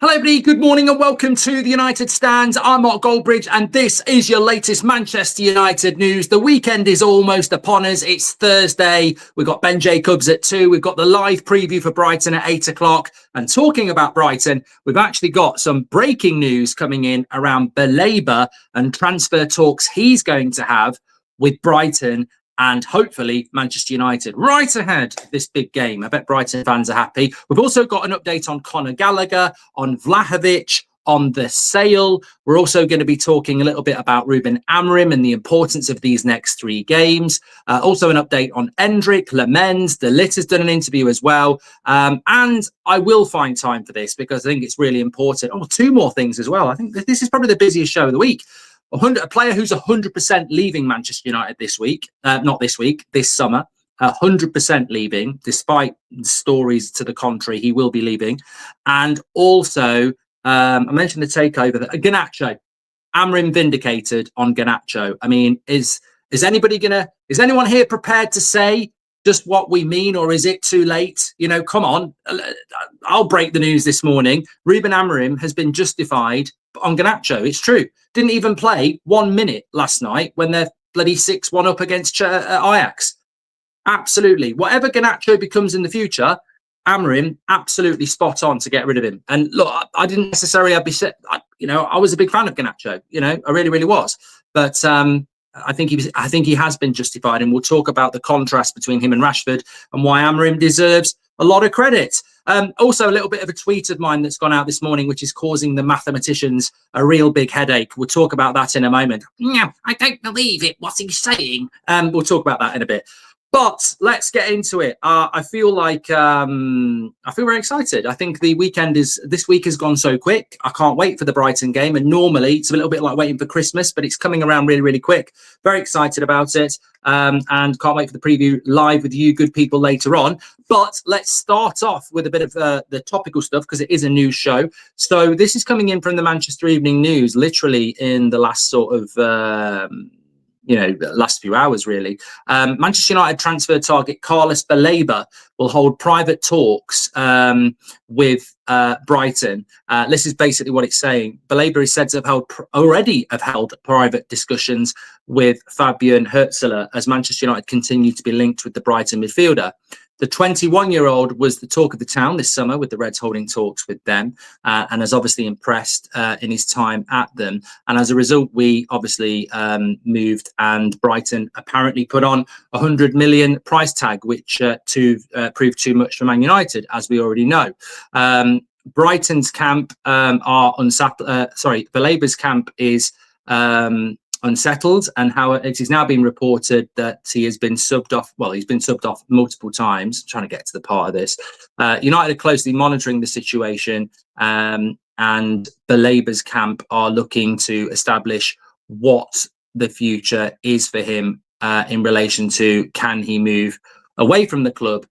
Hello everybody, good morning and welcome to the United Stands. I'm Mark Goldbridge and this is your latest Manchester United news. The weekend is almost upon us. It's Thursday. We've got Ben Jacobs at 2. We've got the live preview for Brighton at 8 o'clock. And talking about Brighton, we've actually got some breaking news coming in around Baleba and transfer talks he's going to have with Brighton and hopefully Manchester United right ahead of this big game. I bet Brighton fans are happy. We've also got an update on Conor Gallagher, on Vlahovic, on the sale. We're also going to be talking a little bit about Ruben Amorim and the importance of these next 3 games. Also an update on Enrick, Lammens. The Ligt has done an interview as well. And I will find time for this because I think it's really important. Oh, 2 more things as well. I think this is probably the busiest show of the week. A player who's 100% leaving Manchester United this summer, 100% leaving, despite stories to the contrary, he will be leaving. And also, I mentioned the takeover, Garnacho, Amorim vindicated on Garnacho. I mean, is anyone here prepared to say just what we mean, or is it too late? You know, come on, I'll break the news this morning. Ruben Amorim has been justified on Garnacho. It's true. Didn't even play 1 minute last night when they're bloody 6-1 up against Ajax. Absolutely. Whatever Garnacho becomes in the future, Amorim absolutely spot on to get rid of him. And look, I didn't necessarily I was a big fan of Garnacho. I really, really was. But I think he has been justified, and we'll talk about the contrast between him and Rashford and why Amorim deserves a lot of credit. Also, a little bit of a tweet of mine that's gone out this morning, which is causing the mathematicians a real big headache. We'll talk about that in a moment. Yeah, I don't believe it. What's he saying? We'll talk about that in a bit. But let's get into it. I feel very excited. I think this week has gone so quick. I can't wait for the Brighton game. And normally it's a little bit like waiting for Christmas, but it's coming around really, really quick. Very excited about it. And can't wait for the preview live with you good people later on. But let's start off with a bit of the topical stuff because it is a news show. So this is coming in from the Manchester Evening News, literally in the last sort of the last few hours, really. Manchester United transfer target Carlos Baleba will hold private talks with Brighton. This is basically what it's saying. Baleba is said to have already held private discussions with Fabian Herzler as Manchester United continue to be linked with the Brighton midfielder. The 21-year-old was the talk of the town this summer, with the Reds holding talks with them, and has obviously impressed in his time at them. And as a result, we obviously moved, and Brighton apparently put on a 100 million price tag, which proved too much for Man United, as we already know. Brighton's camp Baleba's camp is unsettled, and how it is now being reported that he has been subbed off. Well, he's been subbed off multiple times. I'm trying to get to the part of this. United are closely monitoring the situation, and Baleba's camp are looking to establish what the future is for him in relation to can he move away from the club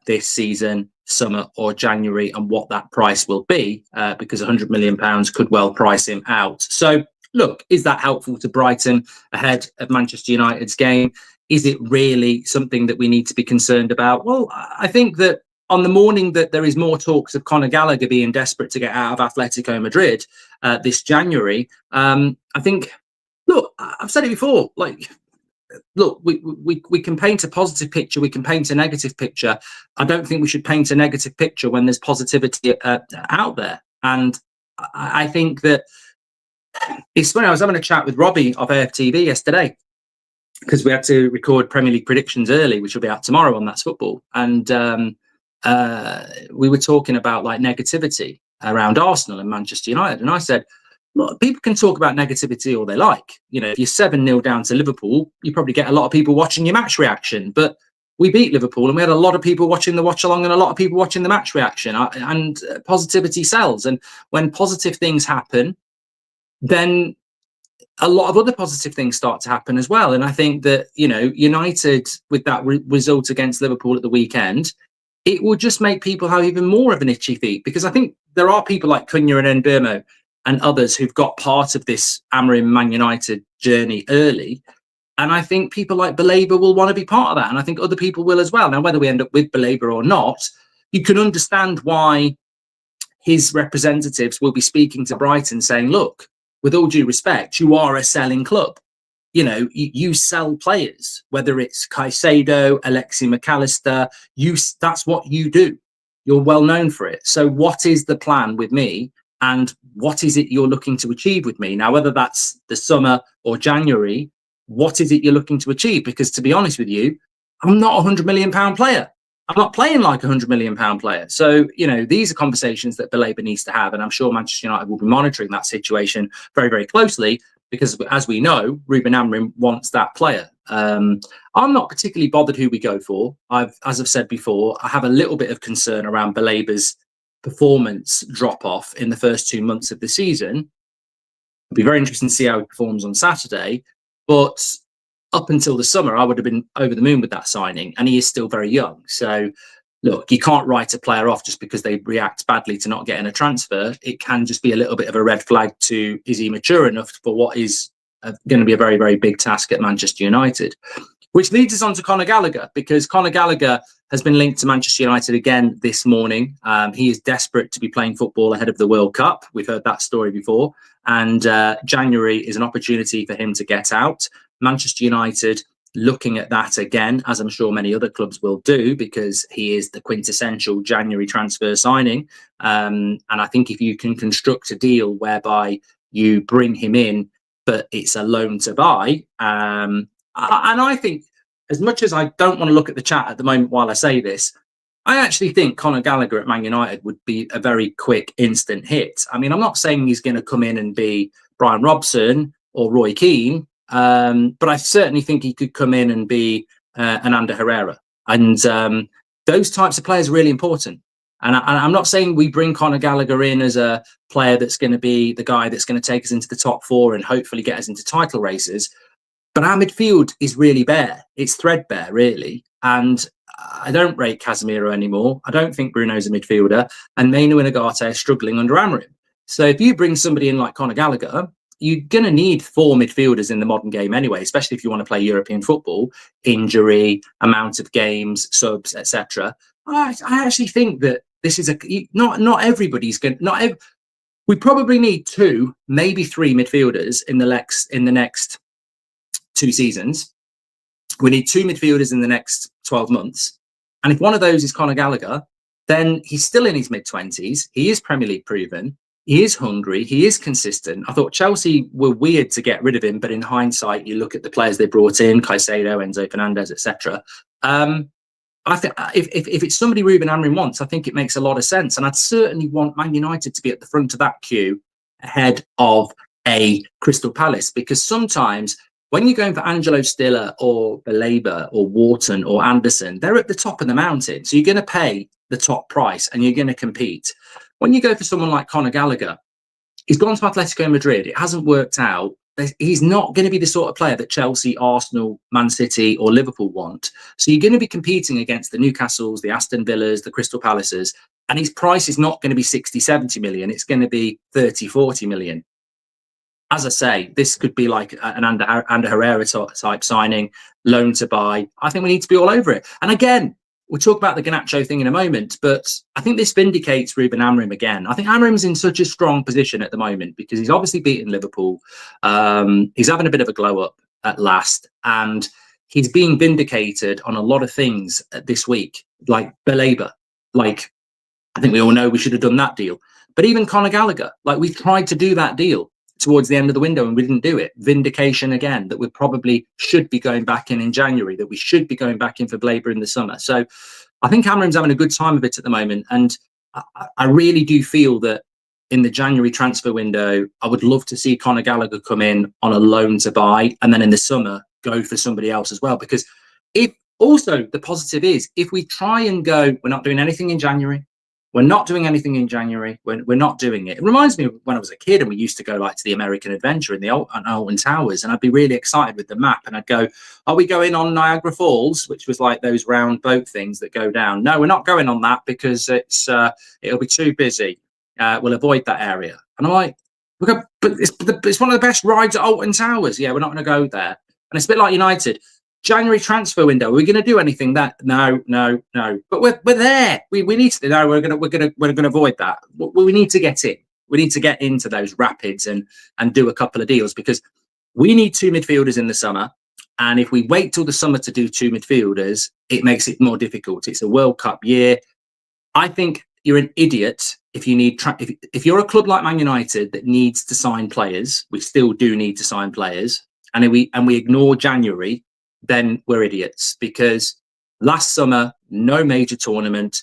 this season, summer or January, and what that price will be, because £100 million could well price him out. So look, is that helpful to Brighton ahead of Manchester United's game? Is it really something that we need to be concerned about? Well, I think that on the morning that there is more talks of Conor Gallagher being desperate to get out of Atletico Madrid this January, I think, look, I've said it before, look, we can paint a positive picture, we can paint a negative picture. I don't think we should paint a negative picture when there's positivity out there. And I think that it's funny, I was having a chat with Robbie of AFTV yesterday because we had to record Premier League predictions early, which will be out tomorrow on That's Football. And we were talking about negativity around Arsenal and Manchester United. And I said, look, people can talk about negativity all they like. If you're 7-0 down to Liverpool, you probably get a lot of people watching your match reaction. But we beat Liverpool and we had a lot of people watching the watch along and a lot of people watching the match reaction. And positivity sells. And when positive things happen, then a lot of other positive things start to happen as well. And I think that, United, with that result against Liverpool at the weekend, it will just make people have even more of an itchy feet, because I think there are people like Cunha and Nbermo and others who've got part of this Amorim Man United journey early. And I think people like Baleba will want to be part of that. And I think other people will as well. Now, whether we end up with Baleba or not, you can understand why his representatives will be speaking to Brighton saying, look, with all due respect, you are a selling club. You know, you sell players, whether it's Caicedo, Alexi McAllister, that's what you do. You're well known for it. So what is the plan with me? And what is it you're looking to achieve with me? Now, whether that's the summer or January, what is it you're looking to achieve? Because to be honest with you, I'm not a £100 million player. I'm not playing like a £100 million player. So, you know, these are conversations that Baleba needs to have. And I'm sure Manchester United will be monitoring that situation very, very closely because, as we know, Ruben Amorim wants that player. I'm not particularly bothered who we go for. As I've said before, I have a little bit of concern around Baleba's performance drop off in the first 2 months of the season. It'll be very interesting to see how he performs on Saturday. But up until the summer, I would have been over the moon with that signing, and he is still very young. So, look, you can't write a player off just because they react badly to not getting a transfer. It can just be a little bit of a red flag to, is he mature enough for what is going to be a very, very big task at Manchester United? Which leads us on to Conor Gallagher, because Conor Gallagher has been linked to Manchester United again this morning. He is desperate to be playing football ahead of the World Cup. We've heard that story before. And January is an opportunity for him to get out. Manchester United looking at that again, as I'm sure many other clubs will do, because he is the quintessential January transfer signing. And I think if you can construct a deal whereby you bring him in, but it's a loan to buy, and I think, as much as I don't want to look at the chat at the moment while I say this, I actually think Conor Gallagher at Man United would be a very quick, instant hit. I mean, I'm not saying he's going to come in and be Brian Robson or Roy Keane, but I certainly think he could come in and be an Ander Herrera. And those types of players are really important. And I'm not saying we bring Conor Gallagher in as a player that's going to be the guy that's going to take us into the top four and hopefully get us into title races. But our midfield is really bare. It's threadbare, really. And I don't rate Casemiro anymore. I don't think Bruno's a midfielder. And Mainu and Ugarte are struggling under Amorim. So if you bring somebody in like Conor Gallagher, you're going to need 4 midfielders in the modern game anyway, especially if you want to play European football. Injury, amount of games, subs, etc. I actually think that this is not everybody's going. We probably need 2, maybe 3 midfielders in the next 2 seasons. We need 2 midfielders in the next 12 months. And if one of those is Conor Gallagher, then he's still in his mid-20s. He is Premier League proven. He is hungry. He is consistent. I thought Chelsea were weird to get rid of him, but in hindsight, you look at the players they brought in, Caicedo, Enzo Fernandez, etc. I think if it's somebody Ruben Amorim wants, I think it makes a lot of sense. And I'd certainly want Man United to be at the front of that queue ahead of a Crystal Palace, because sometimes when you're going for Angelo Stiller or Baleba or Wharton or Anderson, they're at the top of the mountain. So you're going to pay the top price and you're going to compete. When you go for someone like Conor Gallagher, he's gone to Atletico Madrid. It hasn't worked out. He's not going to be the sort of player that Chelsea, Arsenal, Man City or Liverpool want. So you're going to be competing against the Newcastles, the Aston Villas, the Crystal Palaces, and his price is not going to be 60, 70 million. It's going to be 30, 40 million. As I say, this could be like an Ander Herrera type signing, loan to buy. I think we need to be all over it. And again, we'll talk about the Garnacho thing in a moment, but I think this vindicates Ruben Amorim again. I think Amorim's in such a strong position at the moment because he's obviously beaten Liverpool. He's having a bit of a glow up at last, and he's being vindicated on a lot of things this week, like Baleba. Like, I think we all know we should have done that deal. But even Conor Gallagher, like, we tried to do that deal towards the end of the window and we didn't do it. Vindication again, that we probably should be going back in January, that we should be going back in for Baleba in the summer. So I think Amorim's having a good time of it at the moment. And I really do feel that in the January transfer window, I would love to see Conor Gallagher come in on a loan to buy and then in the summer go for somebody else as well. Because if also the positive is, if we try and go, we're not doing anything in January, we're not doing anything in January. We're not doing it. It reminds me of when I was a kid and we used to go like to the American Adventure in the Alton Towers, and I'd be really excited with the map. And I'd go, "Are we going on Niagara Falls?" Which was like those round boat things that go down. No, we're not going on that because it'll be too busy. We'll avoid that area. And I'm like, "But it's one of the best rides at Alton Towers." Yeah, we're not going to go there. And it's a bit like United. January transfer window. Are we going to do anything that? No. But we're there. We need to. No, we're gonna avoid that. We need to get in. We need to get into those rapids and do a couple of deals, because we need 2 midfielders in the summer. And if we wait till the summer to do 2 midfielders, it makes it more difficult. It's a World Cup year. I think you're an idiot if you need if you're a club like Man United that needs to sign players. We still do need to sign players, and we ignore January. Then we're idiots, because last summer, no major tournament,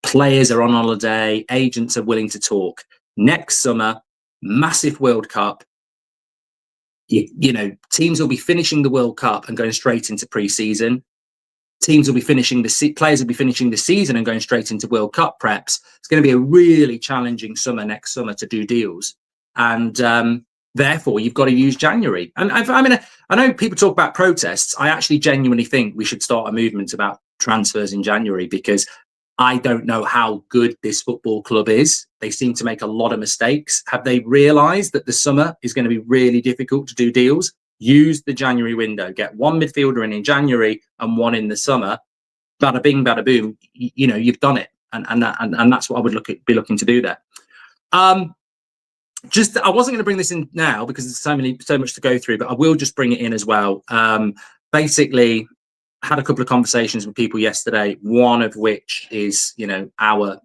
players are on holiday, agents are willing to talk. Next summer, massive World Cup. Teams will be finishing the World Cup and going straight into pre-season. Players will be finishing the season and going straight into World Cup preps. It's going to be a really challenging summer next summer to do deals. And, therefore, you've got to use January. And I know people talk about protests. I actually genuinely think we should start a movement about transfers in January, because I don't know how good this football club is. They seem to make a lot of mistakes. Have they realised that the summer is going to be really difficult to do deals? Use the January window. Get 1 midfielder in January and 1 in the summer. Bada bing, bada boom. You've done it. And that's what I would be looking to do there. I wasn't going to bring this in now because there's so much to go through, but I will just bring it in as well. Basically, had a couple of conversations with people yesterday, one of which is, our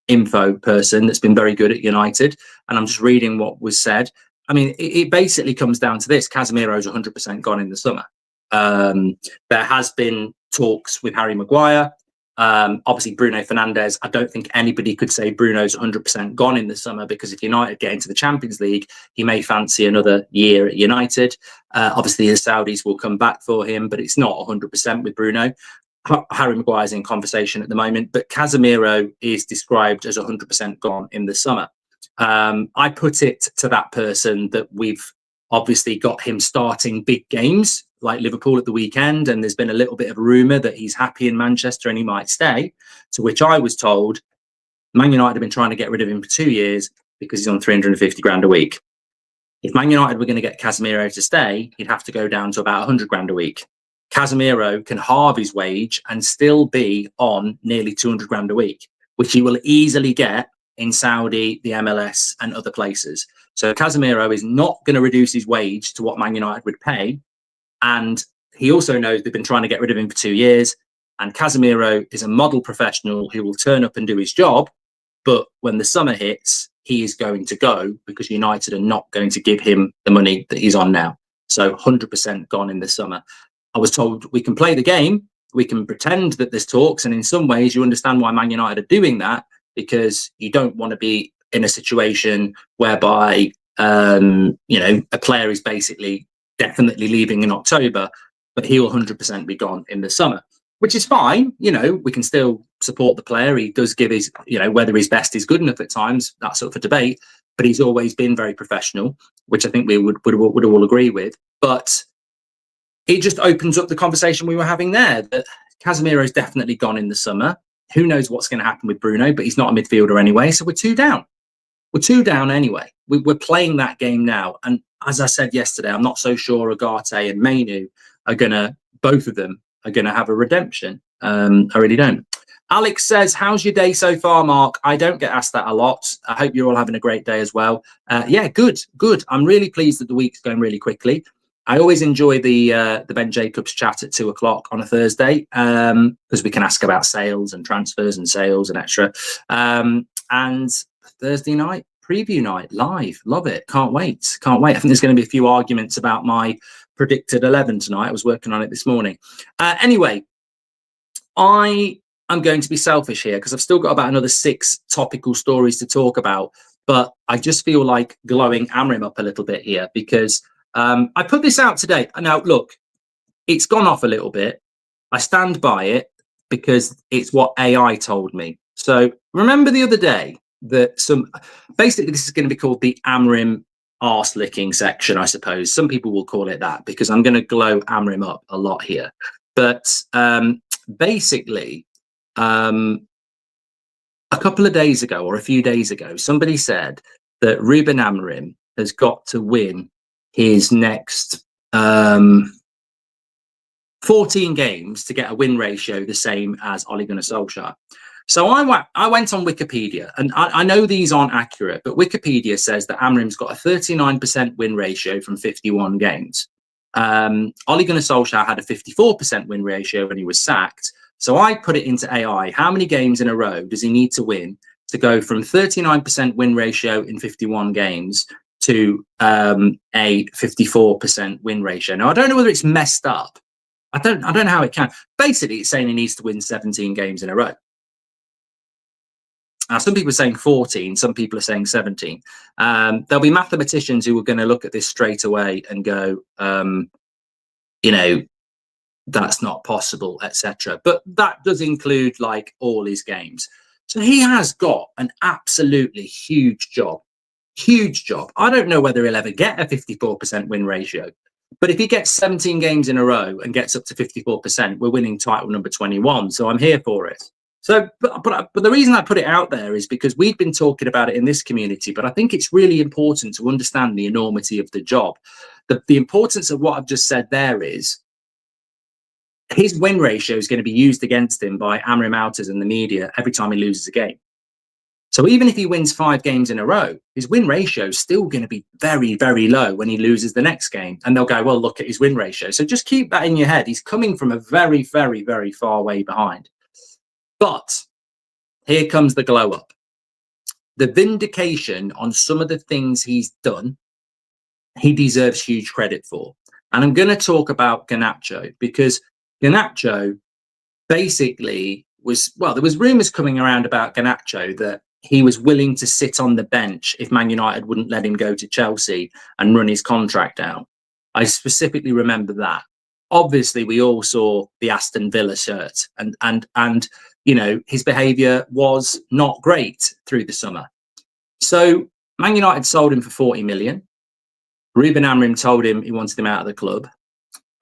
info person that's been very good at United. And I'm just reading what was said. I mean, it basically comes down to this. Casemiro's 100% gone in the summer. There has been talks with Harry Maguire. Obviously, Bruno Fernandes, I don't think anybody could say Bruno's 100% gone in the summer, because if United get into the Champions League, he may fancy another year at United. Obviously, the Saudis will come back for him, but it's not 100% with Bruno. Harry Maguire's in conversation at the moment, but Casemiro is described as 100% gone in the summer. I put it to that person that we've obviously got him starting big games like Liverpool at the weekend, and there's been a little bit of rumour that he's happy in Manchester and he might stay, to which I was told Man United have been trying to get rid of him for 2 years because he's on 350 grand a week. If Man United were going to get Casemiro to stay, he'd have to go down to about 100 grand a week. Casemiro can halve his wage and still be on nearly 200 grand a week, which he will easily get in Saudi, the MLS and other places. So Casemiro is not going to reduce his wage to what Man United would pay. And he also knows they've been trying to get rid of him for 2 years. And Casemiro is a model professional who will turn up and do his job. But when the summer hits, he is going to go, because United are not going to give him the money that he's on now. So 100% gone in the summer. I was told we can play the game. We can pretend that there's talks. And in some ways, you understand why Man United are doing that, because you don't want to be in a situation whereby, a player is basically definitely leaving in October, but he'll 100% be gone in the summer, which is fine. We can still support the player. He does give his, whether his best is good enough at times, that's up for debate, but he's always been very professional, which I think we would all agree with. But it just opens up the conversation we were having there, that Casemiro's definitely gone in the summer. Who knows what's going to happen with Bruno, but he's not a midfielder anyway. So we're 2 down. We're 2 down anyway. We're playing that game now. And as I said yesterday, I'm not so sure Agate and Mainu both of them are going to have a redemption. I really don't. Alex says, how's your day so far, Mark? I don't get asked that a lot. I hope you're all having a great day as well. Yeah, good. I'm really pleased that the week's going really quickly. I always enjoy the Ben Jacobs chat at 2:00 on a Thursday, because we can ask about sales and transfers and sales and extra. And Thursday night, preview night, live. Love it. Can't wait. I think there's going to be a few arguments about my predicted 11 tonight. I was working on it this morning. Anyway, I am going to be selfish here because I've still got about another 6 topical stories to talk about. But I just feel like glowing Amorim up a little bit here, because I put this out today. Now, look, it's gone off a little bit. I stand by it because it's what AI told me. So remember the other day that basically this is going to be called the Amorim arse licking section, I suppose. Some people will call it that, because I'm going to glow Amorim up a lot here. But basically, a couple of days ago or a few days ago, somebody said that Ruben Amorim has got to win his next 14 games to get a win ratio the same as Ole Gunnar Solskjaer. So I went on Wikipedia, and I know these aren't accurate, but Wikipedia says that Amorim's got a 39% win ratio from 51 games. Ole Gunnar Solskjaer had a 54% win ratio when he was sacked. So I put it into AI. How many games in a row does he need to win to go from 39% win ratio in 51 games to a 54% win ratio? Now, I don't know whether it's messed up. I don't know how it can. Basically, it's saying he needs to win 17 games in a row. Now, some people are saying 14, some people are saying 17. There'll be mathematicians who are going to look at this straight away and go, you know, that's not possible, etc. But that does include like all his games. So he has got an absolutely huge job. Huge job. I don't know whether he'll ever get a 54% win ratio. But if he gets 17 games in a row and gets up to 54%, we're winning title number 21. So I'm here for it. So, but the reason I put it out there is because we've been talking about it in this community, but I think it's really important to understand the enormity of the job. The importance of what I've just said there is his win ratio is going to be used against him by Amorim outers and the media every time he loses a game. So even if he wins 5 games in a row, his win ratio is still going to be very, very low when he loses the next game. And they'll go, well, look at his win ratio. So just keep that in your head. He's coming from a very, very, very far way behind. But here comes the glow up. The vindication on some of the things he's done, he deserves huge credit for. And I'm going to talk about Garnacho because Garnacho basically was, well, there was rumours coming around about Garnacho that he was willing to sit on the bench if Man United wouldn't let him go to Chelsea and run his contract out. I specifically remember that. Obviously, we all saw the Aston Villa shirt and you know, his behaviour was not great through the summer. So Man United sold him for 40 million. Ruben Amorim told him he wanted him out of the club.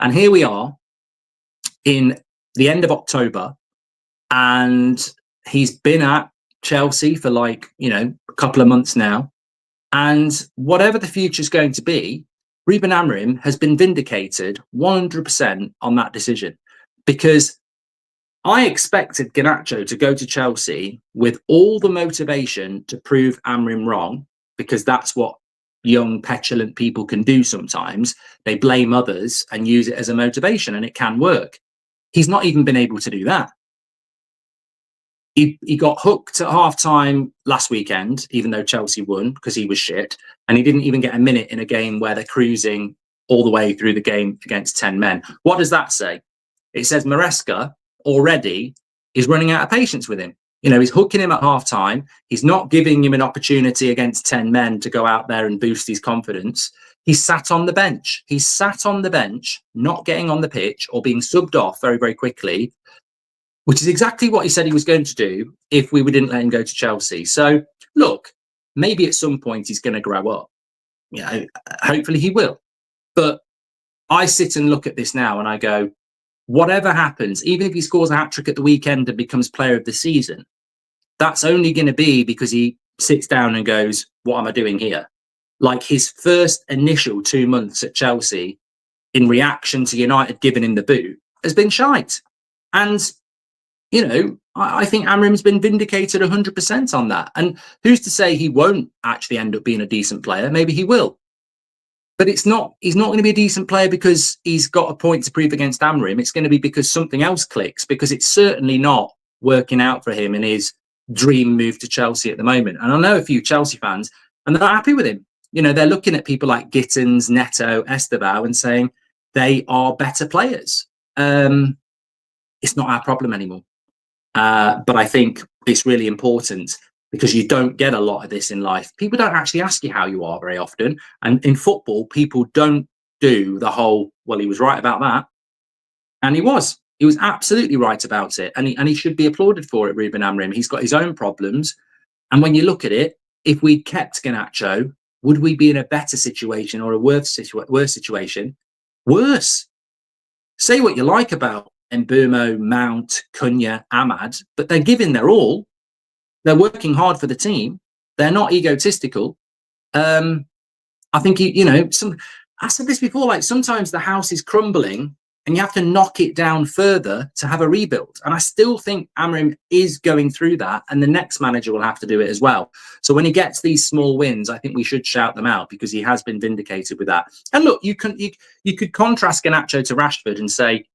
And here we are in the end of October, and he's been at Chelsea for like, you know, a couple of months now. And whatever the future is going to be, Ruben Amorim has been vindicated 100% on that decision, because I expected Garnacho to go to Chelsea with all the motivation to prove Amorim wrong, because that's what young, petulant people can do sometimes. They blame others and use it as a motivation, and it can work. He's not even been able to do that. He got hooked at half-time last weekend, even though Chelsea won, because he was shit. And he didn't even get a minute in a game where they're cruising all the way through the game against 10 men. What does that say? It says Maresca already is running out of patience with him. You know, he's hooking him at half-time. He's not giving him an opportunity against 10 men to go out there and boost his confidence. He's sat on the bench. He's sat on the bench, not getting on the pitch or being subbed off very, very quickly, which is exactly what he said he was going to do if we didn't let him go to Chelsea. So, look, maybe at some point he's going to grow up. You know, hopefully he will. But I sit and look at this now and I go, whatever happens, even if he scores a hat-trick at the weekend and becomes player of the season, that's only going to be because he sits down and goes, what am I doing here? Like his first initial 2 months at Chelsea in reaction to United giving him the boot has been shite. And you know, I think Amorim's been vindicated 100% on that. And who's to say he won't actually end up being a decent player? Maybe he will. But he's not going to be a decent player because he's got a point to prove against Amorim. It's going to be because something else clicks, because it's certainly not working out for him in his dream move to Chelsea at the moment. And I know a few Chelsea fans, and they're not happy with him. You know, they're looking at people like Gittins, Neto, Estevao and saying they are better players. It's not our problem anymore. But I think it's really important because you don't get a lot of this in life. People don't actually ask you how you are very often. And in football, people don't do the whole, well, he was right about that. And he was absolutely right about it. And he should be applauded for it, Ruben Amorim. He's got his own problems. And when you look at it, if we'd kept Garnacho, would we be in a better situation or a worse situation? Worse. Say what you like about Mbeumo, Mount, Cunha, Ahmad, but they're giving their all. They're working hard for the team. They're not egotistical. I think, I said this before, like sometimes the house is crumbling and you have to knock it down further to have a rebuild. And I still think Amorim is going through that, and the next manager will have to do it as well. So when he gets these small wins, I think we should shout them out because he has been vindicated with that. And look, you could contrast Garnacho to Rashford and say,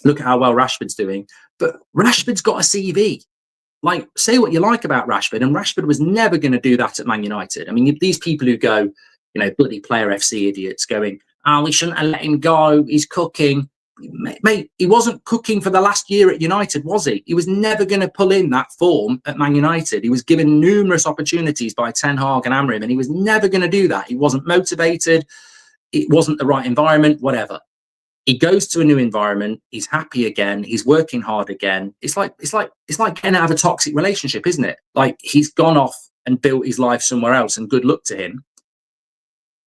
look at how well Rashford's doing, but Rashford's got a CV. Like, say what you like about Rashford, and Rashford was never going to do that at Man United. I mean, these people who go, bloody Player FC idiots going, oh, we shouldn't have let him go, he's cooking. Mate, he wasn't cooking for the last year at United, was he? He was never going to pull in that form at Man United. He was given numerous opportunities by Ten Hag and Amorim, and he was never going to do that. He wasn't motivated. It wasn't the right environment, whatever. He goes to a new environment. He's happy again. He's working hard again. It's like getting out of a toxic relationship, isn't it? Like, he's gone off and built his life somewhere else, and good luck to him.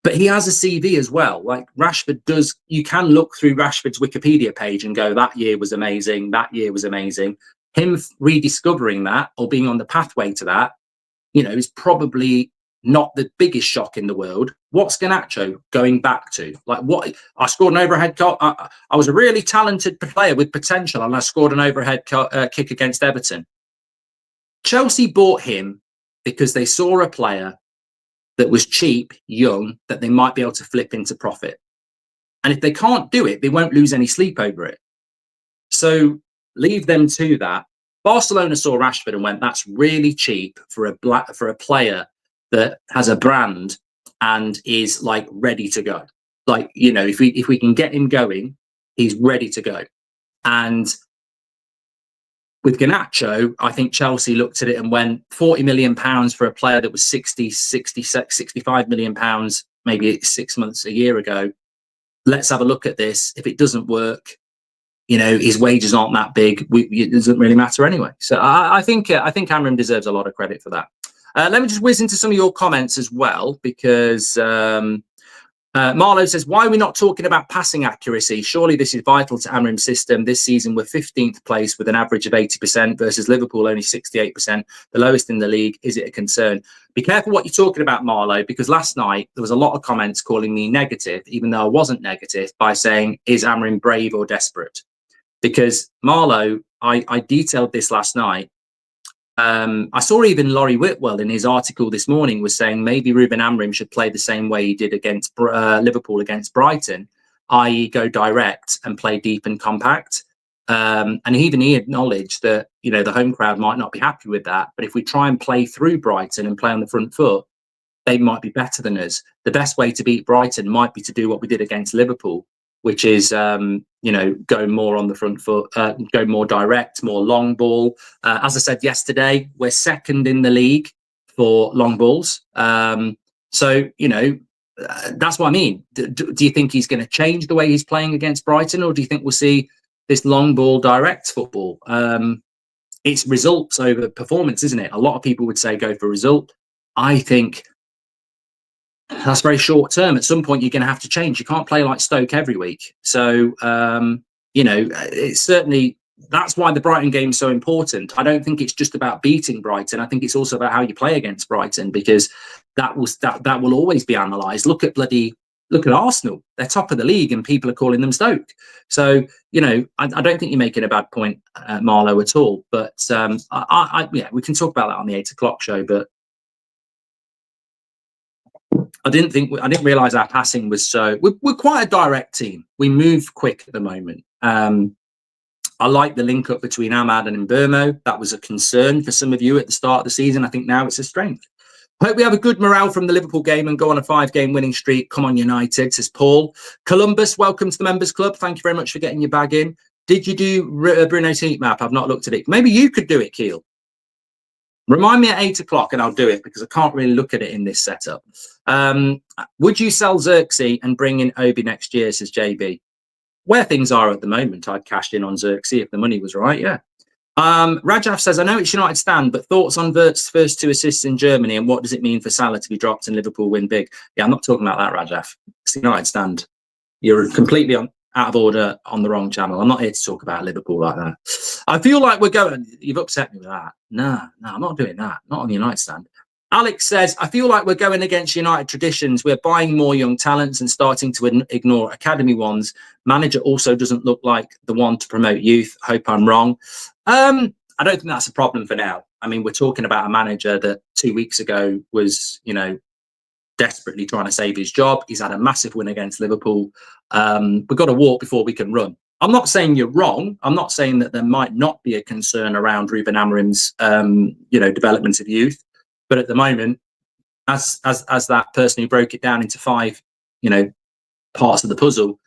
But he has a CV as well. Like Rashford does. You can look through Rashford's Wikipedia page and go, that year was amazing. That year was amazing. Him rediscovering that or being on the pathway to that, is probably not the biggest shock in the world. What's Garnacho going back to? Like, what? I scored an overhead kick. I was a really talented player with potential, and I scored an overhead kick against Everton. Chelsea bought him because they saw a player that was cheap, young, that they might be able to flip into profit. And if they can't do it, they won't lose any sleep over it. So leave them to that. Barcelona saw Rashford and went, that's really cheap for a player that has a brand and is like ready to go. Like, if we can get him going, he's ready to go. And with Garnacho, I think Chelsea looked at it and went, £40 million for a player that was 65 million pounds, maybe 6 months, a year ago. Let's have a look at this. If it doesn't work, his wages aren't that big. It doesn't really matter anyway. So I think Amorim deserves a lot of credit for that. Let me just whiz into some of your comments as well, because Marlo says, why are we not talking about passing accuracy? Surely this is vital to Amorim's system. This season we're 15th place with an average of 80% versus Liverpool only 68%, the lowest in the league. Is it a concern? Be careful what you're talking about, Marlo, because last night there was a lot of comments calling me negative, even though I wasn't negative, by saying, is Amorim brave or desperate? Because Marlo, I detailed this last night. I saw even Laurie Whitwell in his article this morning was saying maybe Ruben Amorim should play the same way he did against Liverpool against Brighton, i.e. go direct and play deep and compact. And even he acknowledged that, the home crowd might not be happy with that. But if we try and play through Brighton and play on the front foot, they might be better than us. The best way to beat Brighton might be to do what we did against Liverpool, which is, go more on the front foot, go more direct, more long ball. As I said yesterday, we're second in the league for long balls. So, that's what I mean. Do you think he's going to change the way he's playing against Brighton, or do you think we'll see this long ball direct football? It's results over performance, isn't it? A lot of people would say go for result. I think that's very short term. At some point, you're going to have to change. You can't play like Stoke every week. So, it's certainly, that's why the Brighton game is so important. I don't think it's just about beating Brighton. I think it's also about how you play against Brighton, because that will always be analysed. Look at Arsenal. They're top of the league and people are calling them Stoke. So, I don't think you're making a bad point, Marlo, at all. But we can talk about that on the 8 o'clock show. But I didn't realise our passing was so. We're quite a direct team. We move quick at the moment. I like the link up between Ahmad and Mbeumo. That was a concern for some of you at the start of the season. I think now it's a strength. I hope we have a good morale from the Liverpool game and go on a 5-game winning streak. Come on, United, says Paul. Columbus, welcome to the Members Club. Thank you very much for getting your bag in. Did you do Bruno's heat map? I've not looked at it. Maybe you could do it, Keel. Remind me at 8 o'clock and I'll do it, because I can't really look at it in this setup. Would you sell Xerxes and bring in Obi next year, says JB? Where things are at the moment, I'd cashed in on Xerxes if the money was right, yeah. Rajaf says, I know it's United stand, but thoughts on Wirtz's first 2 assists in Germany, and what does it mean for Salah to be dropped and Liverpool win big? Yeah, I'm not talking about that, Rajaf. It's the United stand. You're completely out of order on the wrong channel. I'm not here to talk about Liverpool like that. I feel like we're going, you've upset me with that. No, I'm not doing that. Not on the United stand. Alex says, I feel like we're going against United traditions. We're buying more young talents and starting to ignore academy ones. Manager also doesn't look like the one to promote youth. Hope I'm wrong. I don't think that's a problem for now. I mean, we're talking about a manager that 2 weeks ago was, desperately trying to save his job. He's had a massive win against Liverpool. We've got to walk before we can run. I'm not saying you're wrong. I'm not saying that there might not be a concern around Ruben Amorim's, development of youth. But at the moment, as that person who broke it down into 5, parts of the puzzle,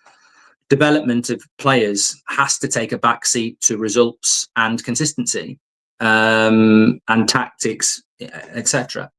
development of players has to take a backseat to results and consistency, and tactics, etc.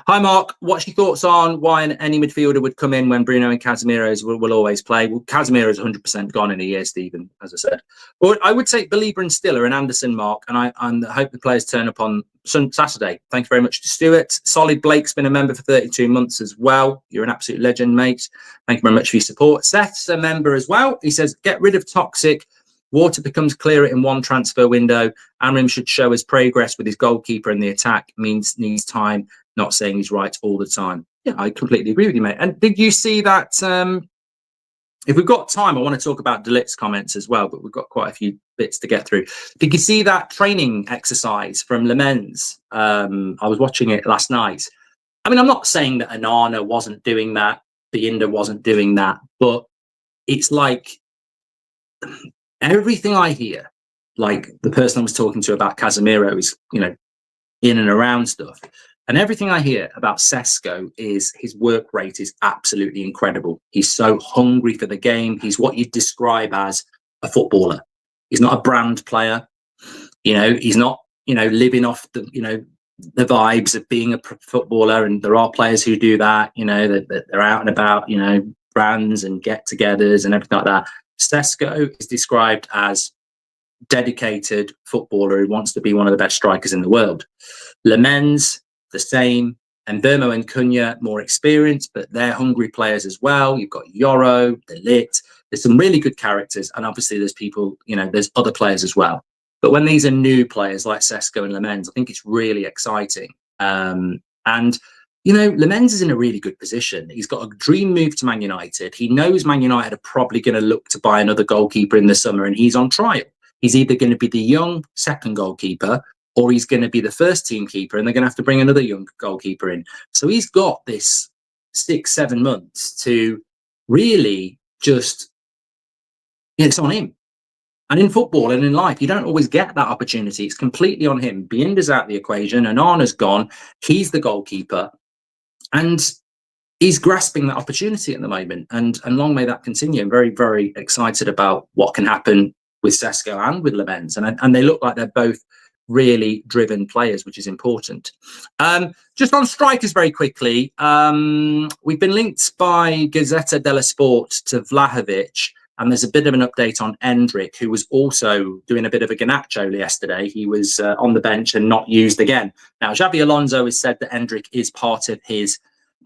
Hi, Mark. What's your thoughts on why any midfielder would come in when Bruno and Casemiro will always play? Well, Casemiro is 100% gone in a year, Stephen, as I said. But I would take Baleba and Stiller and Anderson, Mark, and I hope the players turn up on Saturday. Thank you very much to Stuart. Solid Blake's been a member for 32 months as well. You're an absolute legend, mate. Thank you very much for your support. Seth's a member as well. He says, get rid of toxic. Water becomes clearer in one transfer window. Amorim should show us progress with his goalkeeper, and the attack needs time. Not saying he's right all the time. Yeah, I completely agree with you, mate. And did you see that? If we've got time, I want to talk about De Ligt's comments as well, but we've got quite a few bits to get through. Did you see that training exercise from Lammens? I was watching it last night. I mean, I'm not saying that Onana wasn't doing that, Binder wasn't doing that, but it's like everything I hear, like the person I was talking to about Casemiro is, in and around stuff. And everything I hear about Sesko is his work rate is absolutely incredible. He's so hungry for the game. He's what you'd describe as a footballer. He's not a brand player. He's not, living off the, the vibes of being a footballer. And there are players who do that, that they're out and about, brands and get-togethers and everything like that. Sesko is described as dedicated footballer who wants to be one of the best strikers in the world. Lammens, the same. And Burmo and Cunha, more experienced, but they're hungry players as well. You've got Yoro, the Ligt. There's some really good characters. And obviously there's people, there's other players as well. But when these are new players like Sesko and Lammens, I think it's really exciting. And Lammens is in a really good position. He's got a dream move to Man United. He knows Man United are probably going to look to buy another goalkeeper in the summer, and he's on trial. He's either going to be the young second goalkeeper, or he's going to be the first team keeper, and they're going to have to bring another young goalkeeper in. So he's got this 6-7 months to really just, it's on him. And in football and in life, you don't always get that opportunity. It's completely on him. Binder's out the equation, and Arna's gone. He's the goalkeeper. And he's grasping that opportunity at the moment. And long may that continue. I'm very, very excited about what can happen with Sesko and with Lammens. And they look like they're both really driven players, which is important. Just on strikers very quickly, we've been linked by Gazzetta dello Sport to Vlahovic, and there's a bit of an update on Enrick, who was also doing a bit of a Garnacho yesterday. He was on the bench and not used again. Now, Xabi Alonso has said that Enrick is part of his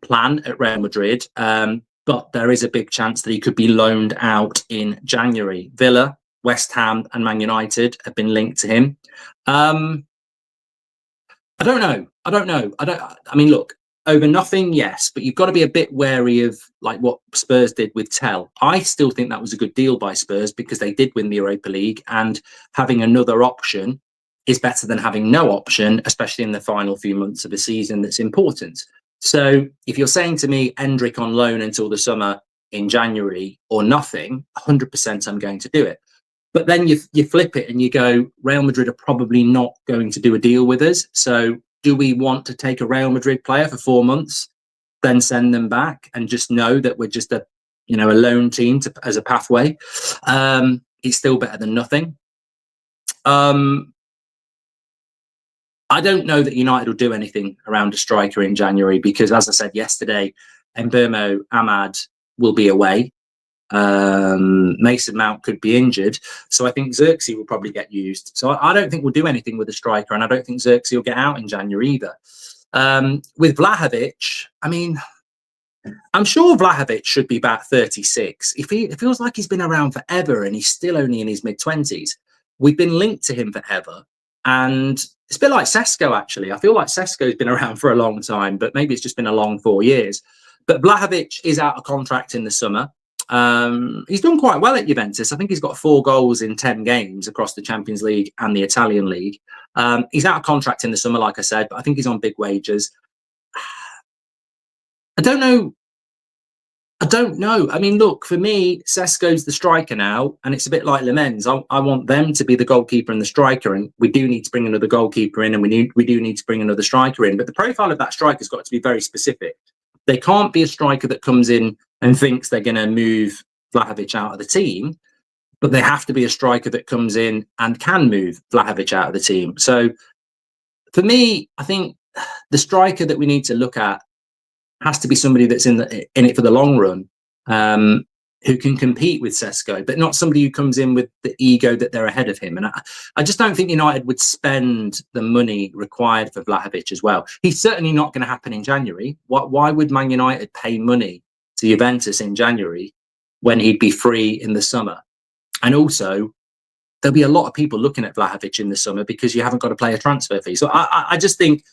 plan at Real Madrid, but there is a big chance that he could be loaned out in January. Villa, West Ham and Man United have been linked to him. I don't know. I mean, look, over nothing, yes, but you've got to be a bit wary of like what Spurs did with Tell. I still think that was a good deal by Spurs because they did win the Europa League, and having another option is better than having no option, especially in the final few months of a season that's important. So if you're saying to me, Enrick on loan until the summer in January or nothing, 100% I'm going to do it. But then you flip it and you go, Real Madrid are probably not going to do a deal with us. So do we want to take a Real Madrid player for 4 months, then send them back and just know that we're just a loan team as a pathway? It's still better than nothing. I don't know that United will do anything around a striker in January because, as I said yesterday, Mbeumo Ahmad will be away. Mason Mount could be injured, so I think Xerxes will probably get used. So I don't think we'll do anything with a striker, and I don't think Xerxes will get out in January either. With Vlahovic, I mean, I'm sure Vlahovic should be about 36. It feels like he's been around forever and he's still only in his mid-20s. We've been linked to him forever, And it's a bit like Sesko, actually. I feel like Sesko's been around for a long time, but maybe it's just been a long 4 years. But Vlahovic is out of contract in the summer. He's done quite well at Juventus. I think he's got 4 goals in 10 games across the Champions League and the Italian League. He's out of contract in the summer, like I said, but I think he's on big wages. I don't know. I mean, look, for me, Sesko's the striker now, and it's a bit like Lammens. I want them to be the goalkeeper and the striker, and we do need to bring another goalkeeper in, and we do need to bring another striker in. But the profile of that striker's got to be very specific. They can't be a striker that comes in and thinks they're going to move Vlahovic out of the team, but they have to be a striker that comes in and can move Vlahovic out of the team. So for me, I think the striker that we need to look at has to be somebody that's in it for the long run, who can compete with Sesko, but not somebody who comes in with the ego that they're ahead of him. And I just don't think United would spend the money required for Vlahovic as well. He's certainly not going to happen in January. Why would Man United pay money to Juventus in January when he'd be free in the summer? And also, there'll be a lot of people looking at Vlahovic in the summer because you haven't got to pay a transfer fee. So I just think,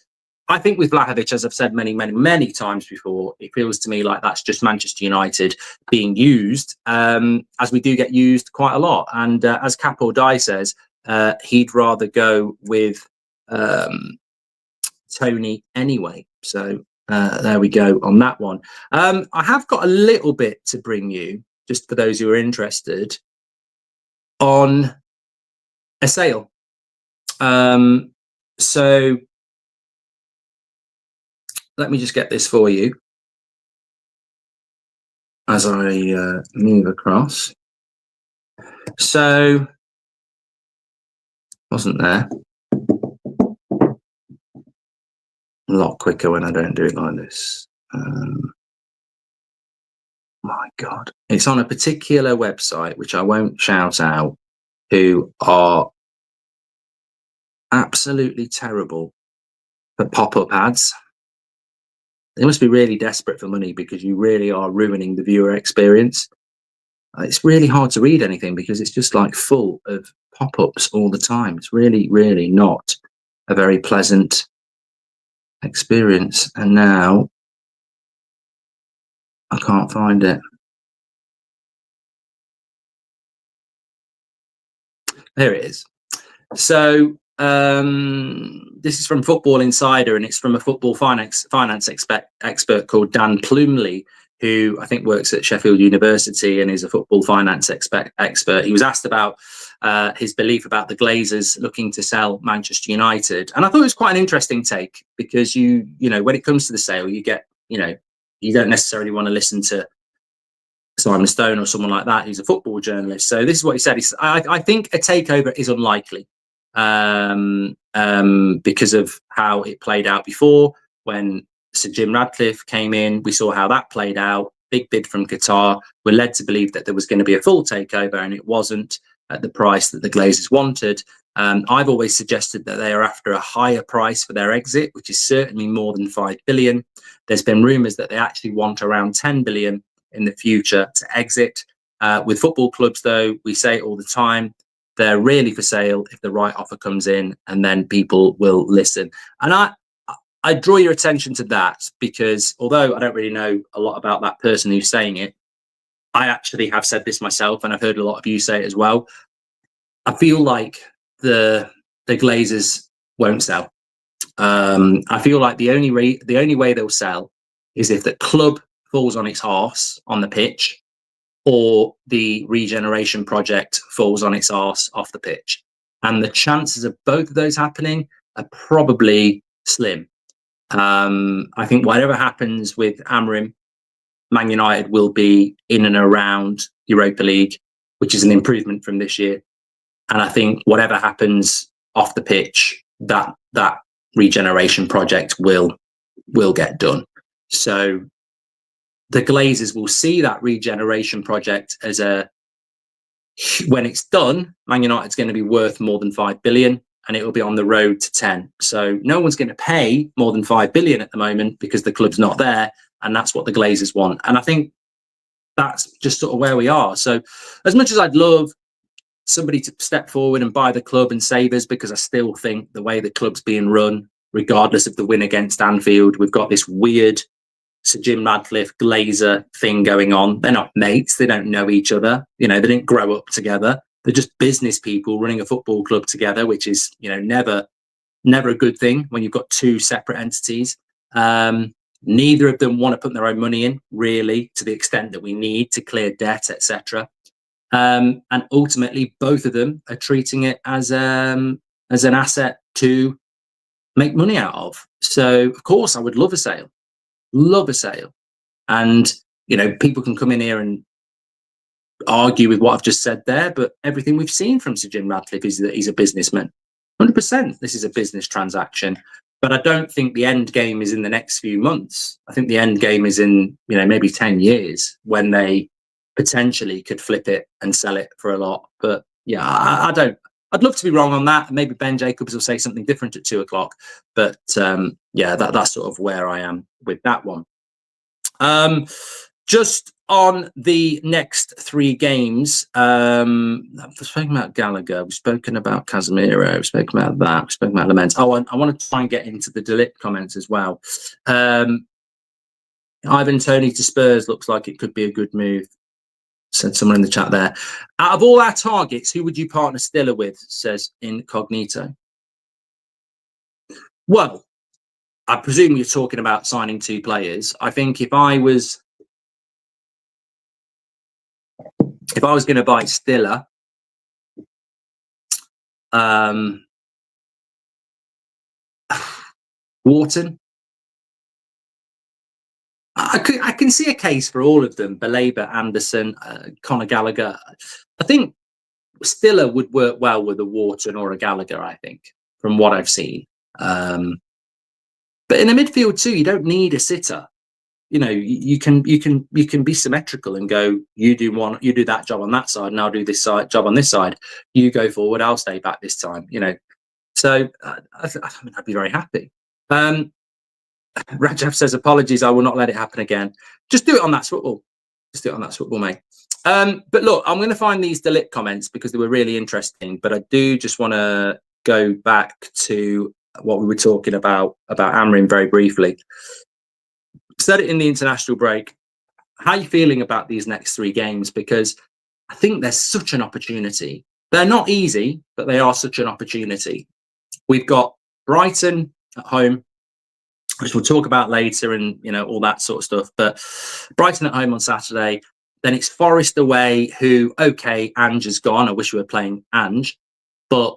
with Vlahovic, as I've said many times before, it feels to me like that's just Manchester United being used, as we do get used quite a lot. And as Capo Dai says, he'd rather go with Tony anyway. So there we go on that one. I have got a little bit to bring you, just for those who are interested, on a sale. So let me just get this for you as I move across. So, wasn't there? A lot quicker when I don't do it like this. My God. It's on a particular website, which I won't shout out, who are absolutely terrible for pop-up ads. They must be really desperate for money, because you really are ruining the viewer experience. It's really hard to read anything because it's just like full of pop-ups all the time. It's really, really not a very pleasant experience. And now I can't find it. There it is. So this is from Football Insider, and it's from a football finance expert called Dan Plumley, who I think works at Sheffield University and is a football finance expert. He was asked about his belief about the Glazers looking to sell Manchester United, and I thought it was quite an interesting take, because you know, when it comes to the sale, you get, you don't necessarily want to listen to Simon Stone or someone like that who's a football journalist. So this is what he said. I think a takeover is unlikely, because of how it played out before. When Sir Jim Radcliffe came in, we saw how that played out. Big bid from Qatar. We're led to believe that there was going to be a full takeover, and it wasn't at the price that the Glazers wanted. I've always suggested that they are after a higher price for their exit, which is certainly more than 5 billion. There's been rumours that they actually want around 10 billion in the future to exit. With football clubs, though, we say it all the time, they're really for sale if the right offer comes in, and then people will listen. And I draw your attention to that, because although I don't really know a lot about that person who's saying it, I actually have said this myself, and I've heard a lot of you say it as well. I feel like the Glazers won't sell. I feel like the only way they'll sell is if the club falls on its arse on the pitch, or the regeneration project falls on its arse off the pitch. And the chances of both of those happening are probably slim. I think whatever happens with Amorim, Man United will be in and around Europa League, which is an improvement from this year. And I think whatever happens off the pitch, that regeneration project will get done. So the Glazers will see that regeneration project as when it's done, Man United's going to be worth more than 5 billion, and it will be on the road to 10. So no one's going to pay more than 5 billion at the moment, because the club's not there, and that's what the Glazers want. And I think that's just sort of where we are. So as much as I'd love somebody to step forward and buy the club and save us, because I still think the way the club's being run, regardless of the win against Anfield, we've got this weird Sir Jim Radcliffe Glazer thing going on. They're not mates. They don't know each other. You know, they didn't grow up together. They're just business people running a football club together, which is, you know, never a good thing when you've got two separate entities. Neither of them want to put their own money in, really, to the extent that we need to clear debt, etc. And ultimately, both of them are treating it as an asset to make money out of. So, of course, I would love a sale. And, you know, people can come in here and argue with what I've just said there, but everything we've seen from Sir Jim Radcliffe is that he's a businessman. 100%, this is a business transaction. But I don't think the end game is in the next few months. I think the end game is in, you know, maybe 10 years when they potentially could flip it and sell it for a lot. But yeah, I don't. I'd love to be wrong on that. Maybe Ben Jacobs will say something different at 2 o'clock. But yeah, that's sort of where I am with that one. Just on the next 3 games, we've spoken about Gallagher, we've spoken about Casemiro, we've spoken about that, we've spoken about Lammens. Oh, I want to try and get into the Ligt comments as well. Ivan Toney to Spurs looks like it could be a good move, said someone in the chat there. Out of all our targets, who would you partner Stiller with, says Incognito. Well, I presume you're talking about signing 2 players. I think if I was going to buy Stiller, Wharton, I can see a case for all of them. Baleba, Anderson, Conor Gallagher. I think Stiller would work well with a Wharton or a Gallagher, I think, from what I've seen. But in the midfield too, you don't need a sitter. You know, you can be symmetrical and go, you do that job on that side, and I'll do this job on this side. You go forward, I'll stay back this time. You know, so I'd be very happy. Rajab says, apologies, I will not let it happen again. Just do it on That's Football. Just do it on That's Football, mate. But look, I'm going to find these delete comments because they were really interesting. But I do just want to go back to what we were talking about Amorim very briefly. Said it in the international break. How are you feeling about these next 3 games? Because I think there's such an opportunity. They're not easy, but they are such an opportunity. We've got Brighton at home, which we'll talk about later, and you know, all that sort of stuff. But Brighton at home on Saturday. Then it's Forest away, who, okay, Ange is gone. I wish we were playing Ange. But,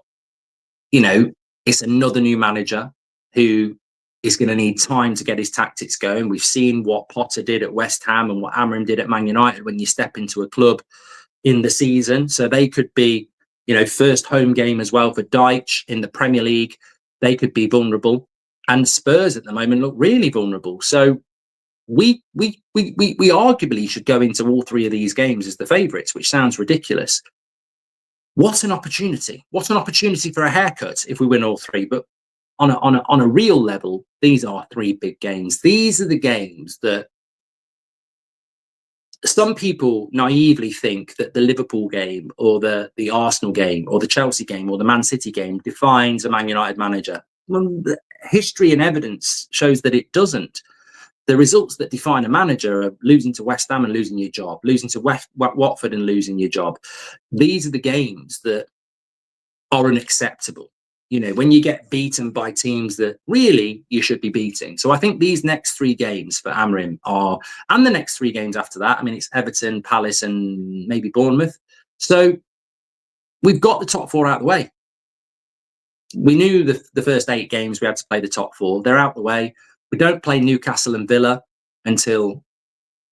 you know, it's another new manager who is going to need time to get his tactics going. We've seen what Potter did at West Ham and what Amorim did at Man United when you step into a club in the season. So they could be, you know, first home game as well for Deitch in the Premier League. They could be vulnerable. And Spurs at the moment look really vulnerable. So we arguably should go into all 3 of these games as the favourites, which sounds ridiculous. What an opportunity. What an opportunity for a haircut if we win all 3. But on a real level, these are 3 big games. These are the games that some people naively think that the Liverpool game or the Arsenal game or the Chelsea game or the Man City game defines a Man United manager. Well, the history and evidence shows that it doesn't. The results that define a manager are losing to West Ham and losing your job, losing to Watford and losing your job. These are the games that are unacceptable. You know, when you get beaten by teams that really you should be beating. So I think these next 3 games for Amorim are, and the next 3 games after that, I mean, it's Everton, Palace, and maybe Bournemouth. So we've got the top 4 out of the way. We knew the first 8 games we had to play the top 4. They're out the way. We don't play Newcastle and Villa until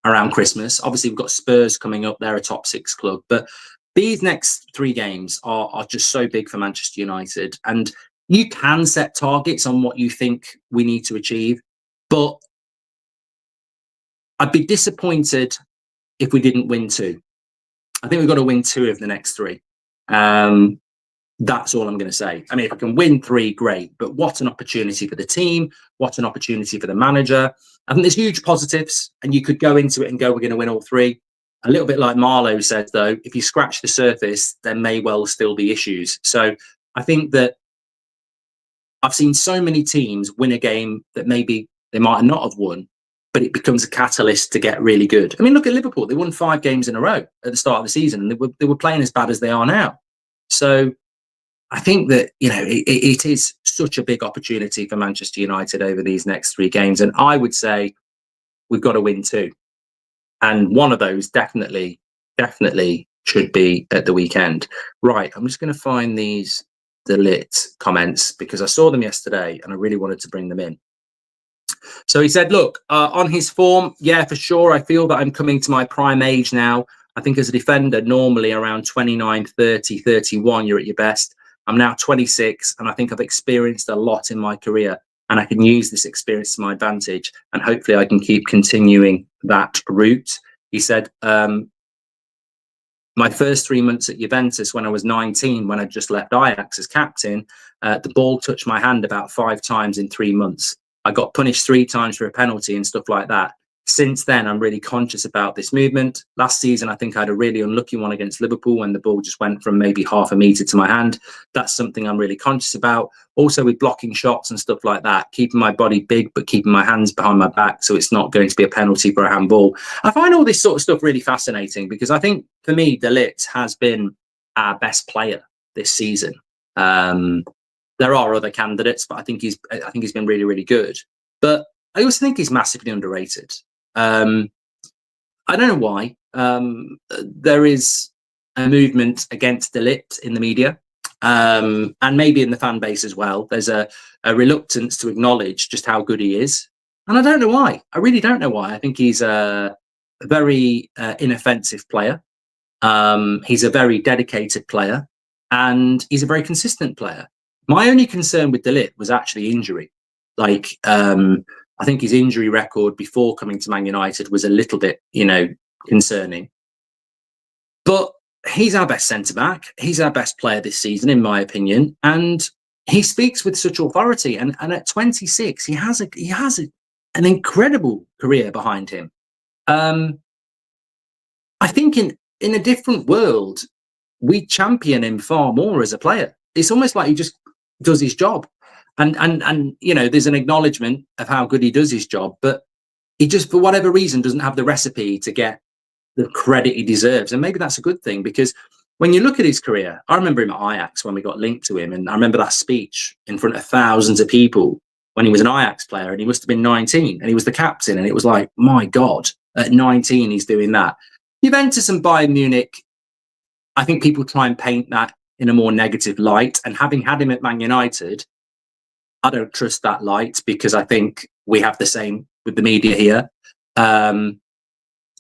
around Christmas. Obviously, we've got Spurs coming up. They're a top 6 club. But these next 3 games are just so big for Manchester United. And you can set targets on what you think we need to achieve. But I'd be disappointed if we didn't win 2. I think we've got to win 2 of the next 3. That's all I'm going to say. I mean, if I can win 3, great. But what an opportunity for the team. What an opportunity for the manager. I think there's huge positives. And you could go into it and go, we're going to win all 3. A little bit like Marlowe said, though, if you scratch the surface, there may well still be issues. So I think that I've seen so many teams win a game that maybe they might not have won, but it becomes a catalyst to get really good. I mean, look at Liverpool. They won 5 games in a row at the start of the season, and they were playing as bad as they are now. So I think that, it is such a big opportunity for Manchester United over these next 3 games. And I would say we've got to win 2. And one of those definitely should be at the weekend. Right, I'm just going to find the Ligt comments because I saw them yesterday and I really wanted to bring them in. So he said, look, on his form, yeah, for sure. I feel that I'm coming to my prime age now. I think as a defender, normally around 29, 30, 31, you're at your best. I'm now 26 and I think I've experienced a lot in my career. And I can use this experience to my advantage, and hopefully I can keep continuing that route. He said, my first 3 months at Juventus when I was 19, when I just left Ajax as captain, the ball touched my hand about 5 times in 3 months. I got punished 3 times for a penalty and stuff like that. Since then, I'm really conscious about this movement. Last season, I think I had a really unlucky one against Liverpool when the ball just went from maybe half a metre to my hand. That's something I'm really conscious about. Also with blocking shots and stuff like that, keeping my body big, but keeping my hands behind my back so it's not going to be a penalty for a handball. I find all this sort of stuff really fascinating because I think, for me, De Ligt has been our best player this season. There are other candidates, but I think he's been really, really good. But I also think he's massively underrated. I don't know why. There is a movement against De Ligt in the media, and maybe in the fan base as well. There's a reluctance to acknowledge just how good he is. And I don't know why. I really don't know why. I think he's a very inoffensive player. He's a very dedicated player, and he's a very consistent player. My only concern with De Ligt was actually injury. I think his injury record before coming to Man United was a little bit, concerning. But he's our best centre-back. He's our best player this season, in my opinion. And he speaks with such authority. And at 26, he has an incredible career behind him. I think in a different world, we champion him far more as a player. It's almost like he just does his job. And there's an acknowledgement of how good he does his job, but he just, for whatever reason, doesn't have the recipe to get the credit he deserves. And maybe that's a good thing, because when you look at his career, I remember him at Ajax when we got linked to him. And I remember that speech in front of thousands of people when he was an Ajax player, and he must have been 19 and he was the captain. And it was like, my God, at 19, he's doing that. Juventus and Bayern Munich, I think people try and paint that in a more negative light. And having had him at Man United, I don't trust that light, because I think we have the same with the media here. I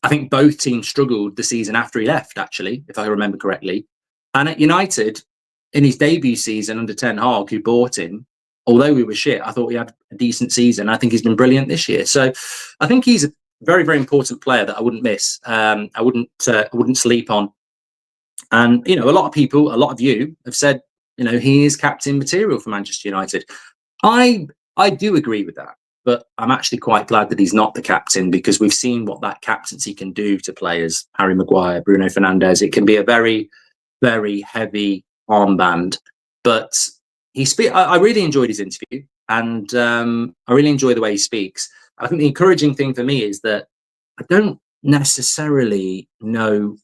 think both teams struggled the season after he left, actually, if I remember correctly. And at United, in his debut season under Ten Hag, who bought him, although we were shit, I thought he had a decent season. I think he's been brilliant this year. So I think he's a very, very important player that I wouldn't miss. I wouldn't sleep on. And, a lot of people, a lot of you have said, he is captain material for Manchester United. I do agree with that, but I'm actually quite glad that he's not the captain, because we've seen what that captaincy can do to players. Harry Maguire, Bruno Fernandes. It can be a very, very heavy armband. But I really enjoyed his interview, and I really enjoy the way he speaks. I think the encouraging thing for me is that I don't necessarily know,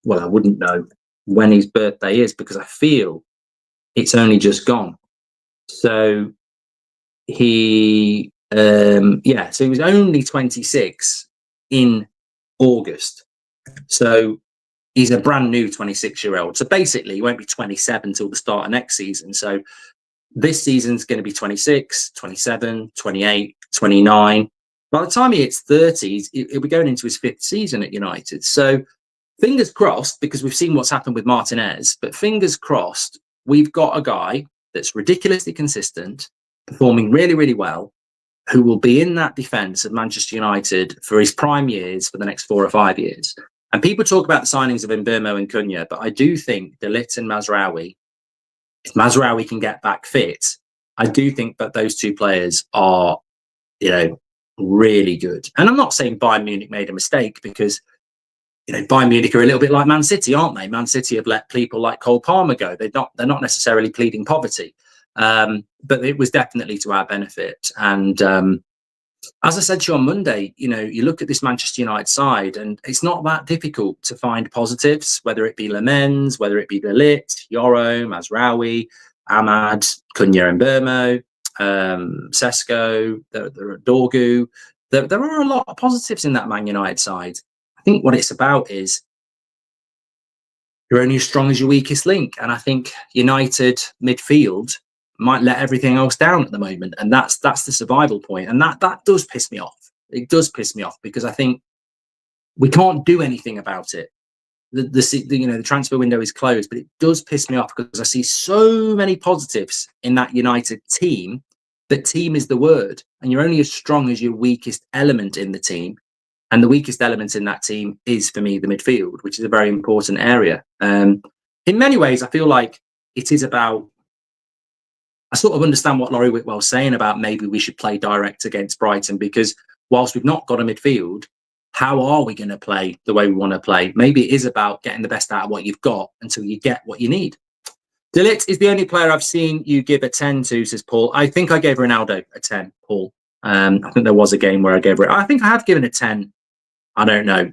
well, I wouldn't know when his birthday is, because I feel it's only just gone. So he was only 26 in August. So he's a brand new 26-year-old. So basically, he won't be 27 till the start of next season. So this season's going to be 26, 27, 28, 29. By the time he hits 30, he'll be going into his 5th season at United. So fingers crossed, because we've seen what's happened with Martinez, but fingers crossed, we've got a guy that's ridiculously consistent, performing really, really well, who will be in that defence of Manchester United for his prime years for the next 4 or 5 years. And people talk about the signings of Mbeumo and Cunha, but I do think De Ligt and Mazraoui, if Mazraoui can get back fit, I do think that those 2 players are, really good. And I'm not saying Bayern Munich made a mistake, because Bayern Munich are a little bit like Man City, aren't they? Man City have let people like Cole Palmer go. They're not necessarily pleading poverty, but it was definitely to our benefit. And as I said to you on Monday, you look at this Manchester United side, and it's not that difficult to find positives, whether it be Lammens, whether it be Ligt, Yoro, Mazraoui, Ahmad, Cunha and Burmo, Sesko, Dorgu. There are a lot of positives in that Man United side. I think what it's about is you're only as strong as your weakest link. And I think United midfield might let everything else down at the moment. And that's the survival point. And that does piss me off. It does piss me off because I think we can't do anything about it. The transfer window is closed, but it does piss me off because I see so many positives in that United team. That team is the word, and you're only as strong as your weakest element in the team. And the weakest element in that team is, for me, the midfield, which is a very important area. In many ways, I feel like it is about, I sort of understand what Laurie Whitwell's saying about maybe we should play direct against Brighton, because whilst we've not got a midfield, how are we going to play the way we want to play? Maybe it is about getting the best out of what you've got until you get what you need. De Ligt is the only player I've seen you give a 10 to, says Paul. I think I gave Ronaldo a 10, Paul. I think there was a game where I gave her, I think I have given a 10. I don't know.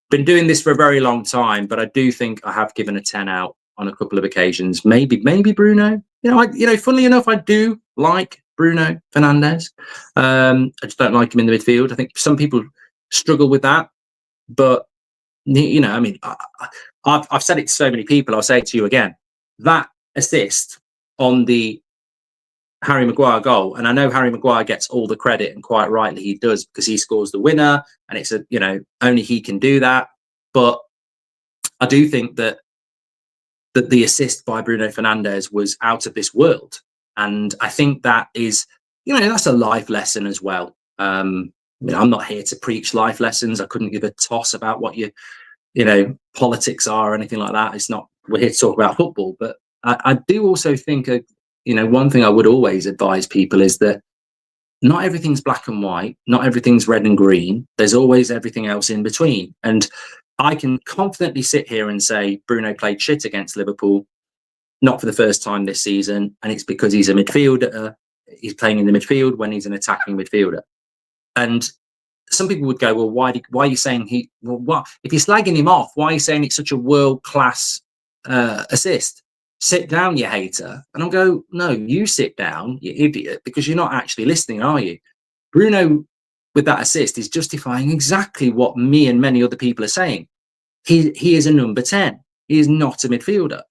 Been doing this for a very long time, but I do think I have given a 10 out on a couple of occasions. Maybe Bruno. Funnily enough, I do like Bruno Fernandes. I just don't like him in the midfield. I think some people struggle with that, but I've said it to so many people. I'll say it to you again. That assist on the Harry Maguire goal, and I know Harry Maguire gets all the credit, and quite rightly he does, because he scores the winner, and it's only he can do that. But I do think that the assist by Bruno Fernandes was out of this world, and I think that is, that's a life lesson as well. I'm not here to preach life lessons. I couldn't give a toss about what politics are or anything like that. It's not, we're here to talk about football. But I do also think, one thing I would always advise people is that not everything's black and white, not everything's red and green. There's always everything else in between. And I can confidently sit here and say Bruno played shit against Liverpool, not for the first time this season, and it's because he's a midfielder. He's playing in the midfield when he's an attacking midfielder. And some people would go, well, why are you saying if you're slagging him off, why are you saying it's such a world-class assist? Sit down, you hater. And I'll go, no, you sit down, you idiot, because you're not actually listening, are you? Bruno, with that assist, is justifying exactly what me and many other people are saying. He is a number 10. He is not a midfielder.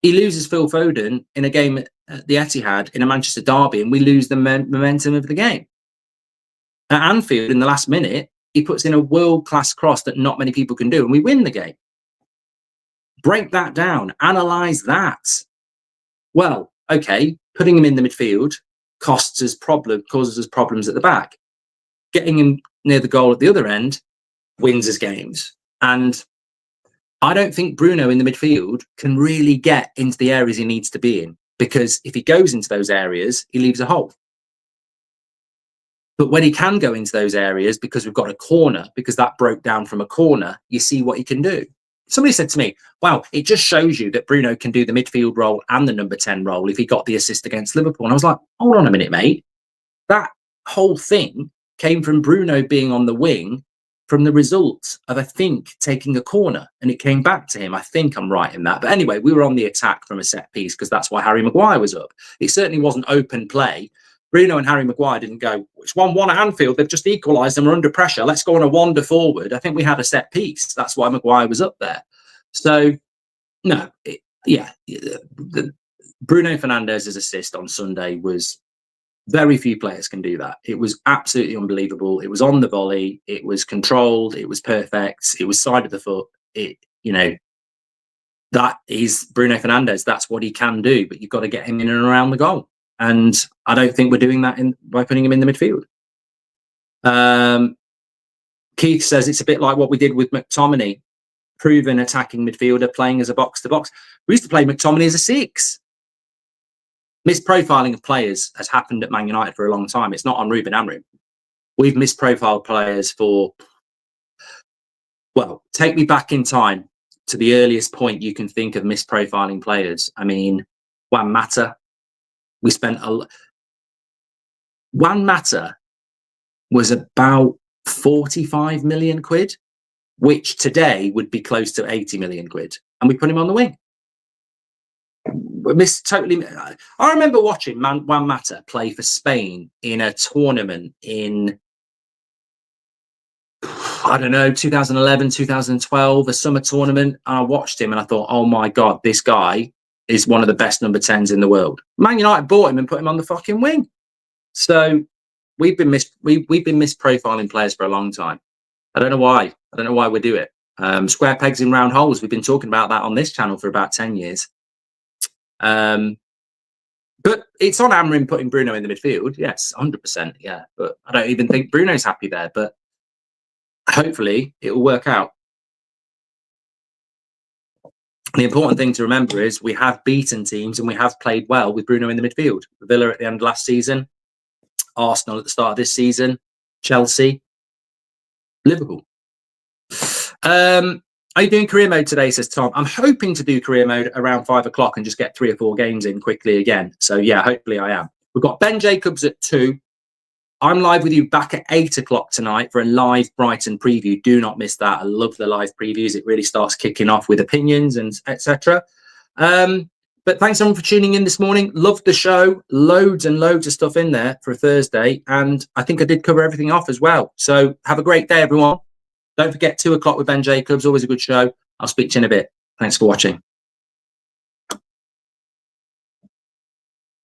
He loses Phil Foden in a game at the Etihad in a Manchester derby, and we lose the momentum of the game. At Anfield, in the last minute, he puts in a world-class cross that not many people can do, and we win the game. Break that down. Analyse that. Well, okay, putting him in the midfield causes us problems at the back. Getting him near the goal at the other end wins us games. And I don't think Bruno in the midfield can really get into the areas he needs to be in, because if he goes into those areas, he leaves a hole. But when he can go into those areas, because we've got a corner, because that broke down from a corner, you see what he can do. Somebody said to me, wow, it just shows you that Bruno can do the midfield role and the number 10 role if he got the assist against Liverpool. And I was like, hold on a minute, mate. That whole thing came from Bruno being on the wing from the result of, I think, taking a corner. And it came back to him. I think I'm right in that. But anyway, we were on the attack from a set piece, because that's why Harry Maguire was up. It certainly wasn't open play. Bruno and Harry Maguire didn't go, it's 1-1 at Anfield. They've just equalised and we're under pressure. Let's go on a wander forward. I think we had a set piece. That's why Maguire was up there. So, no, Bruno Fernandes' assist on Sunday was, very few players can do that. It was absolutely unbelievable. It was on the volley. It was controlled. It was perfect. It was side of the foot. That is Bruno Fernandes. That's what he can do. But you've got to get him in and around the goal. And I don't think we're doing that by putting him in the midfield. Keith says it's a bit like what we did with McTominay, proven attacking midfielder playing as a box-to-box. We used to play McTominay as a 6. Misprofiling of players has happened at Man United for a long time. It's not on Ruben Amorim. We've misprofiled players for, well, take me back in time to the earliest point you can think of misprofiling players. I mean, Juan Mata. We spent Juan Mata was about 45 million quid, which today would be close to 80 million quid. And we put him on the wing. I remember watching Juan Mata play for Spain in a tournament in, I don't know, 2011, 2012, a summer tournament. And I watched him and I thought, oh my God, this guy is one of the best number 10s in the world. Man United bought him and put him on the fucking wing. So we've been misprofiling players for a long time. I don't know why. I don't know why we do it. Square pegs in round holes. We've been talking about that on this channel for about 10 years. But it's on Amorim putting Bruno in the midfield. Yes, 100%. Yeah, but I don't even think Bruno's happy there. But hopefully it will work out. The important thing to remember is we have beaten teams and we have played well with Bruno in the midfield. Villa at the end of last season, Arsenal at the start of this season, Chelsea, Liverpool. Are you doing career mode today, says Tom? I'm hoping to do career mode around 5 o'clock and just get 3 or 4 games in quickly again. So yeah, hopefully I am. We've got Ben Jacobs at 2. I'm live with you back at 8 o'clock tonight for a live Brighton preview. Do not miss that. I love the live previews. It really starts kicking off with opinions and etc. But thanks everyone for tuning in this morning. Loved the show. Loads and loads of stuff in there for a Thursday. And I think I did cover everything off as well. So have a great day, everyone. Don't forget 2 o'clock with Ben Jacobs. Always a good show. I'll speak to you in a bit. Thanks for watching.